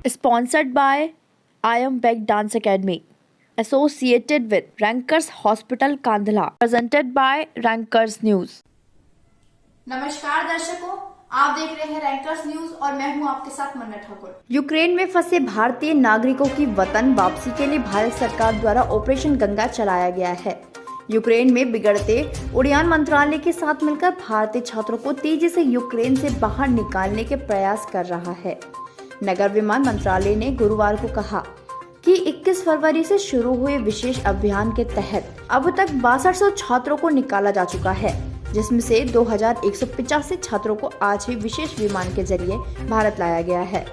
Sponsored by I Am Back Dance Academy. Associated with Rankers Hospital Kandhala. Presented by Rankers News. नमस्कार दर्शकों, आप देख रहे हैं रैंकर्स न्यूज और मैं हूं आपके साथ मन्ना ठाकुर। यूक्रेन में फंसे भारतीय नागरिकों की वतन वापसी के लिए भारत सरकार द्वारा ऑपरेशन गंगा चलाया गया है। यूक्रेन में बिगड़ते उड़ान मंत्रालय के साथ मिलकर भारतीय छात्रों को तेजी से यूक्रेन से बाहर निकालने के प्रयास कर रहा है। नगर विमान मंत्रालय ने गुरुवार को कहा कि 21 फरवरी से शुरू हुए विशेष अभियान के तहत अब तक 6200 छात्रों को निकाला जा चुका है, जिसमें से 2185 छात्रों को आज ही विशेष विमान के जरिए भारत लाया गया है।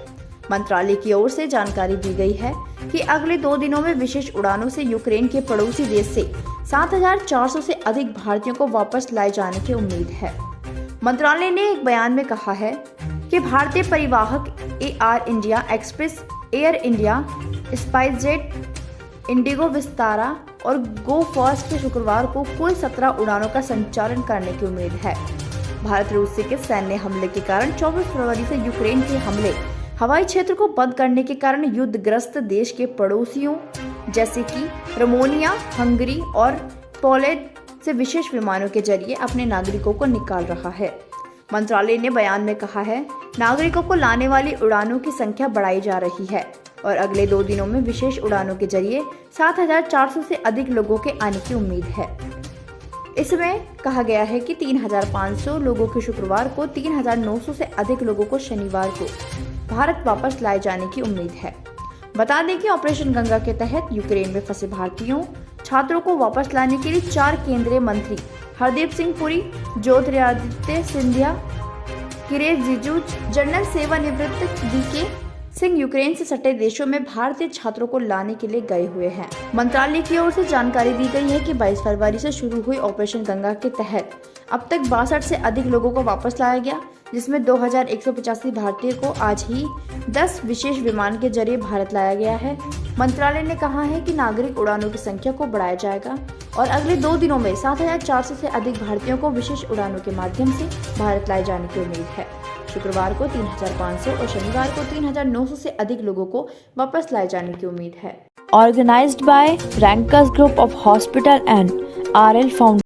मंत्रालय की ओर से जानकारी दी गई है कि अगले 2 दिनों में विशेष उड़ानों से यूक्रेन के पड़ोसी देश से 7400 से अधिक भारतीयों को वापस लाए जाने की उम्मीद है। मंत्रालय ने एक बयान में कहा है कि भारतीय परिवाहक Air India Express, Air India, SpiceJet, IndiGo, Vistara और गो फास्ट के शुक्रवार को कुल 17 उड़ानों का संचालन करने की उम्मीद है। भारत रूस के सैन्य हमले के कारण 24 फरवरी से यूक्रेन के हमले हवाई क्षेत्र को बंद करने के कारण युद्धग्रस्त देश के पड़ोसियों जैसे कि रोमानिया, हंगरी और पोलैंड से विशेष विमानों के जरिए अपने नागरिकों को निकाल रहा है। मंत्रालय ने बयान में कहा है, नागरिकों को लाने वाली उड़ानों की संख्या बढ़ाई जा रही है और अगले 2 दिनों में विशेष उड़ानों के जरिए 7400 से अधिक लोगों के आने की उम्मीद है। इसमें कहा गया है कि 3500 लोगों को शुक्रवार को, 3900 से अधिक लोगों को शनिवार को भारत वापस लाए जाने की उम्मीद है। बता दें कि ऑपरेशन गंगा के तहत यूक्रेन में फंसे भारतीयों छात्रों को वापस लाने के लिए 4 केंद्रीय मंत्री हरदीप सिंह पुरी, ज्योतिरादित्य सिंधिया, किरेन रिजिजू, जनरल सेवानिवृत्त वीके सिंह यूक्रेन से सटे देशों में भारतीय छात्रों को लाने के लिए गए हुए हैं। मंत्रालय की ओर से जानकारी दी गई है कि 22 फरवरी से शुरू हुई ऑपरेशन गंगा के तहत अब तक 62 से अधिक लोगों को वापस लाया गया, जिसमें 2185 भारतीय को आज ही 10 विशेष विमान के जरिए भारत लाया गया है। मंत्रालय ने कहा है कि नागरिक उड़ानों की संख्या को बढ़ाया जाएगा और अगले 2 दिनों में 7400 से अधिक भारतीयों को विशेष उड़ानों के माध्यम से भारत लाए जाने की उम्मीद है। शुक्रवार को 3500 और शनिवार को 3900 से अधिक लोगों को वापस लाए जाने की उम्मीद है। Organized by Rankers Group of Hospital and RL Foundation.